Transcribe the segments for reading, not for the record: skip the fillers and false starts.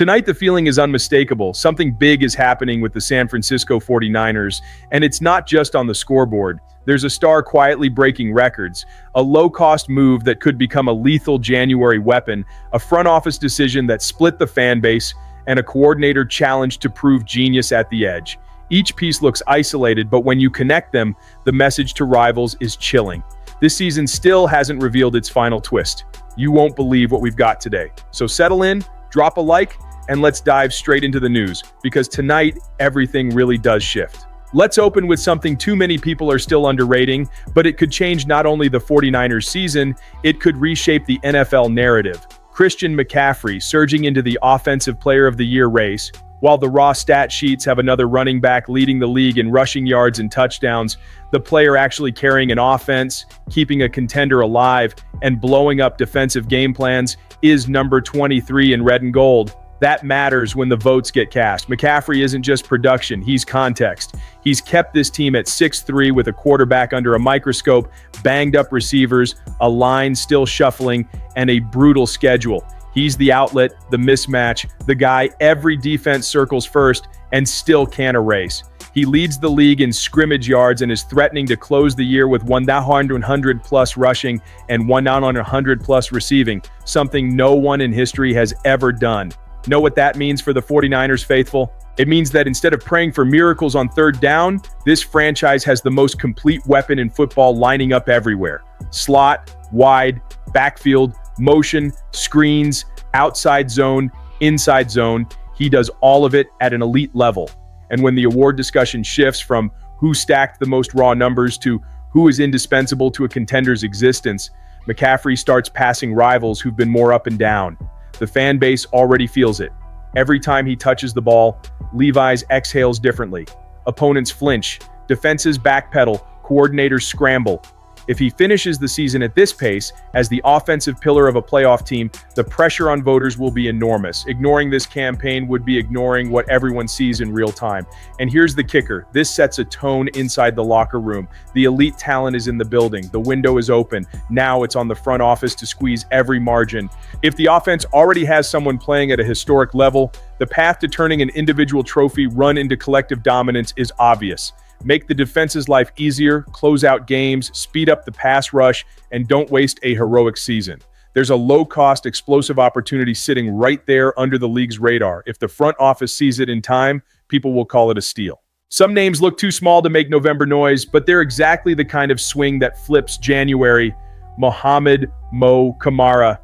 Tonight, the feeling is unmistakable. Something big is happening with the San Francisco 49ers, and it's not just on the scoreboard. There's a star quietly breaking records, a low-cost move that could become a lethal January weapon, a front office decision that split the fan base, and a coordinator challenged to prove genius at the edge. Each piece looks isolated, but when you connect them, the message to rivals is chilling. This season still hasn't revealed its final twist. You won't believe what we've got today. So settle in, drop a like, and let's dive straight into the news, because tonight, everything really does shift. Let's open with something too many people are still underrating, but it could change not only the 49ers season, it could reshape the NFL narrative. Christian McCaffrey surging into the Offensive Player of the Year race. While the raw stat sheets have another running back leading the league in rushing yards and touchdowns, the player actually carrying an offense, keeping a contender alive, and blowing up defensive game plans is number 23 in red and gold. That matters when the votes get cast. McCaffrey isn't just production, he's context. He's kept this team at 6'3" with a quarterback under a microscope, banged up receivers, a line still shuffling, and a brutal schedule. He's the outlet, the mismatch, the guy every defense circles first and still can't erase. He leads the league in scrimmage yards and is threatening to close the year with 100+ rushing and 100+ receiving, something no one in history has ever done. Know what that means for the 49ers faithful? It means that instead of praying for miracles on third down, this franchise has the most complete weapon in football lining up everywhere. Slot, wide, backfield, motion, screens, outside zone, inside zone. He does all of it at an elite level. And when the award discussion shifts from who stacked the most raw numbers to who is indispensable to a contender's existence, McCaffrey starts passing rivals who've been more up and down. The fan base already feels it. Every time he touches the ball, Levi's exhales differently. Opponents flinch, defenses backpedal, coordinators scramble. If he finishes the season at this pace, as the offensive pillar of a playoff team, the pressure on voters will be enormous. Ignoring this campaign would be ignoring what everyone sees in real time. And here's the kicker. This sets a tone inside the locker room. The elite talent is in the building. The window is open. Now it's on the front office to squeeze every margin. If the offense already has someone playing at a historic level, the path to turning an individual trophy run into collective dominance is obvious. Make the defense's life easier, close out games, speed up the pass rush, and don't waste a heroic season. There's a low-cost, explosive opportunity sitting right there under the league's radar. If the front office sees it in time, people will call it a steal. Some names look too small to make November noise, but they're exactly the kind of swing that flips January. Mohamed Mo Kamara.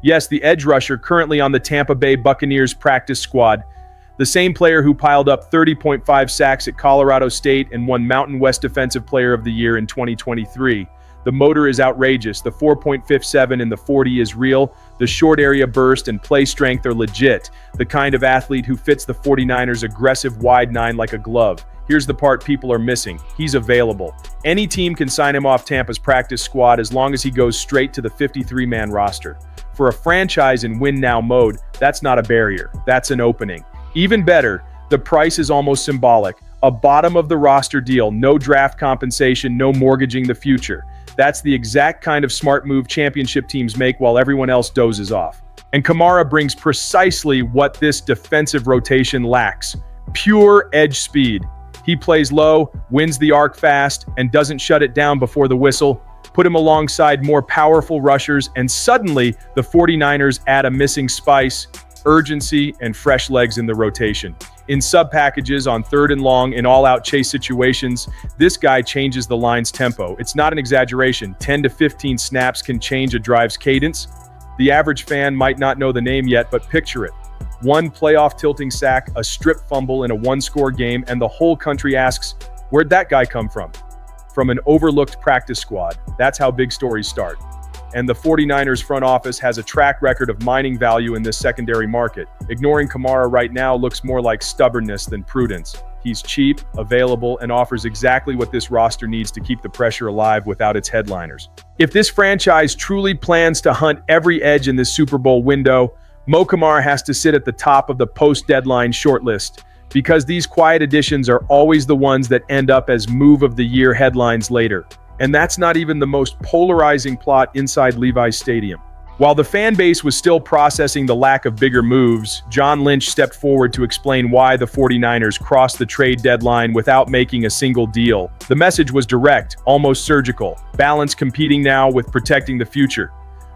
Yes, the edge rusher currently on the Tampa Bay Buccaneers practice squad. The same player who piled up 30.5 sacks at Colorado State and won Mountain West Defensive Player of the Year in 2023. The motor is outrageous. The 4.57 and the 40 is real. The short area burst and play strength are legit. The kind of athlete who fits the 49ers' aggressive wide nine like a glove. Here's the part people are missing. He's available. Any team can sign him off Tampa's practice squad as long as he goes straight to the 53-man roster. For a franchise in win-now mode, that's not a barrier. That's an opening. Even better, the price is almost symbolic. A bottom-of-the-roster deal, no draft compensation, no mortgaging the future. That's the exact kind of smart move championship teams make while everyone else dozes off. And Kamara brings precisely what this defensive rotation lacks: pure edge speed. He plays low, wins the arc fast, and doesn't shut it down before the whistle. Put him alongside more powerful rushers, and suddenly the 49ers add a missing spice: urgency and fresh legs in the rotation. In sub-packages, on third and long, in all-out chase situations, this guy changes the line's tempo. It's not an exaggeration. 10 to 15 snaps can change a drive's cadence. The average fan might not know the name yet, but picture it. One playoff tilting sack, a strip fumble in a one-score game, and the whole country asks, where'd that guy come from? From an overlooked practice squad. That's how big stories start. And the 49ers front office has a track record of mining value in this secondary market. Ignoring Kamara right now looks more like stubbornness than prudence. He's cheap, available, and offers exactly what this roster needs to keep the pressure alive without its headliners. If this franchise truly plans to hunt every edge in this Super Bowl window, Mo Kamara has to sit at the top of the post-deadline shortlist, because these quiet additions are always the ones that end up as Move of the Year headlines later. And that's not even the most polarizing plot inside Levi's Stadium. While the fan base was still processing the lack of bigger moves, John Lynch stepped forward to explain why the 49ers crossed the trade deadline without making a single deal. The message was direct, almost surgical. Balance competing now with protecting the future.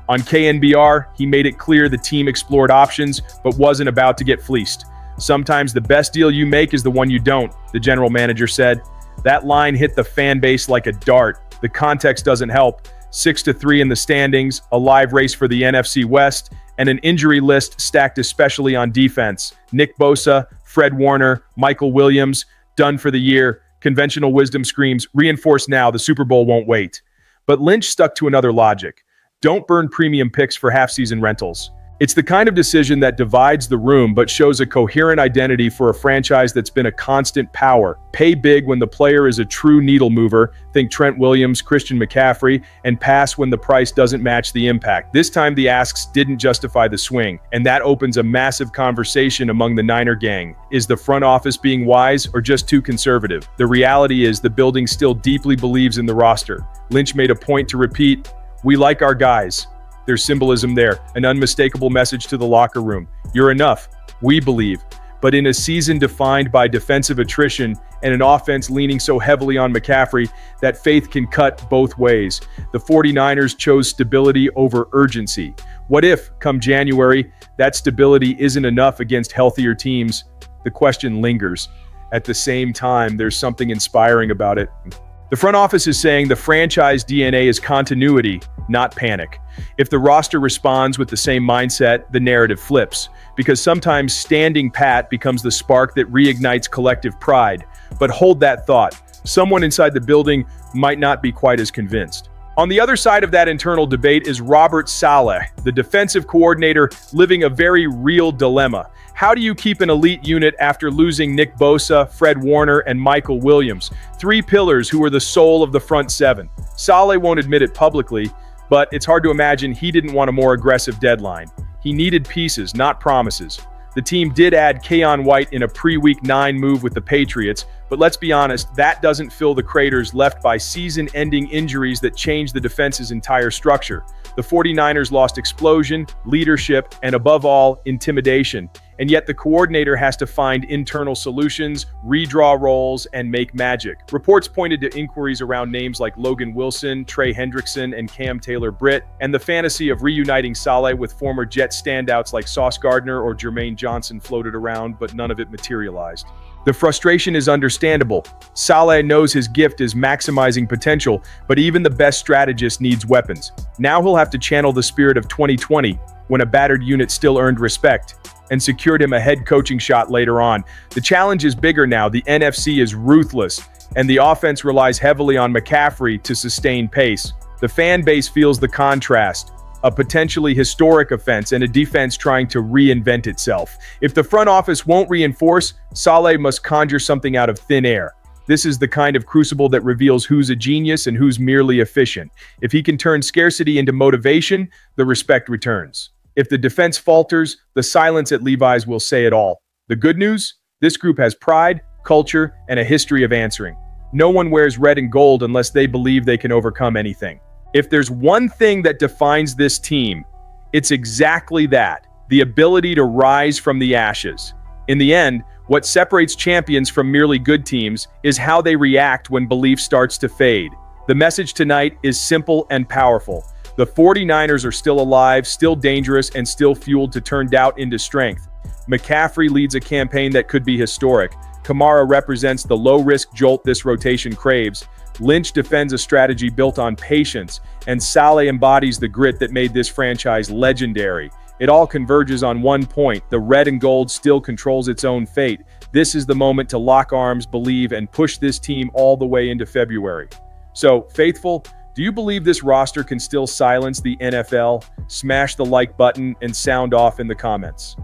On KNBR, he made it clear the team explored options, but wasn't about to get fleeced. Sometimes the best deal you make is the one you don't, the general manager said. That line hit the fan base like a dart. The context doesn't help. 6-3 in the standings, a live race for the NFC West, and an injury list stacked especially on defense. Nick Bosa, Fred Warner, Michael Williams, done for the year. Conventional wisdom screams, reinforce now, the Super Bowl won't wait. But Lynch stuck to another logic. Don't burn premium picks for half-season rentals. It's the kind of decision that divides the room but shows a coherent identity for a franchise that's been a constant power. Pay big when the player is a true needle mover, think Trent Williams, Christian McCaffrey, and pass when the price doesn't match the impact. This time the asks didn't justify the swing, and that opens a massive conversation among the Niner gang. Is the front office being wise or just too conservative? The reality is the building still deeply believes in the roster. Lynch made a point to repeat, "We like our guys." There's symbolism there, an unmistakable message to the locker room. You're enough, we believe. But in a season defined by defensive attrition and an offense leaning so heavily on McCaffrey, that faith can cut both ways. The 49ers chose stability over urgency. What if, come January, that stability isn't enough against healthier teams? The question lingers. At the same time, there's something inspiring about it. The front office is saying the franchise DNA is continuity, not panic. If the roster responds with the same mindset, the narrative flips. Because sometimes standing pat becomes the spark that reignites collective pride. But hold that thought. Someone inside the building might not be quite as convinced. On the other side of that internal debate is Robert Saleh, the defensive coordinator, living a very real dilemma. How do you keep an elite unit after losing Nick Bosa, Fred Warner, and Michael Williams? Three pillars who were the soul of the front seven. Saleh won't admit it publicly, but it's hard to imagine he didn't want a more aggressive deadline. He needed pieces, not promises. The team did add Keion White in a pre-Week 9 move with the Patriots, but let's be honest, that doesn't fill the craters left by season-ending injuries that changed the defense's entire structure. The 49ers lost explosion, leadership, and above all, intimidation. And yet the coordinator has to find internal solutions, redraw roles, and make magic. Reports pointed to inquiries around names like Logan Wilson, Trey Hendrickson, and Cam Taylor-Britt, and the fantasy of reuniting Saleh with former Jet standouts like Sauce Gardner or Jermaine Johnson floated around, but none of it materialized. The frustration is understandable. Saleh knows his gift is maximizing potential, but even the best strategist needs weapons. Now he'll have to channel the spirit of 2020, when a battered unit still earned respect, and secured him a head coaching shot later on. The challenge is bigger now. The NFC is ruthless, and the offense relies heavily on McCaffrey to sustain pace. The fan base feels the contrast. A potentially historic offense and a defense trying to reinvent itself. If the front office won't reinforce, Saleh must conjure something out of thin air. This is the kind of crucible that reveals who's a genius and who's merely efficient. If he can turn scarcity into motivation, the respect returns. If the defense falters, the silence at Levi's will say it all. The good news? This group has pride, culture, and a history of answering. No one wears red and gold unless they believe they can overcome anything. If there's one thing that defines this team, it's exactly that, the ability to rise from the ashes. In the end, what separates champions from merely good teams is how they react when belief starts to fade. The message tonight is simple and powerful. The 49ers are still alive, still dangerous, and still fueled to turn doubt into strength. McCaffrey leads a campaign that could be historic. Kamara represents the low-risk jolt this rotation craves. Lynch defends a strategy built on patience, and Saleh embodies the grit that made this franchise legendary. It all converges on one point: the red and gold still controls its own fate. This is the moment to lock arms, believe, and push this team all the way into February. So, faithful, do you believe this roster can still silence the NFL? Smash the like button and sound off in the comments.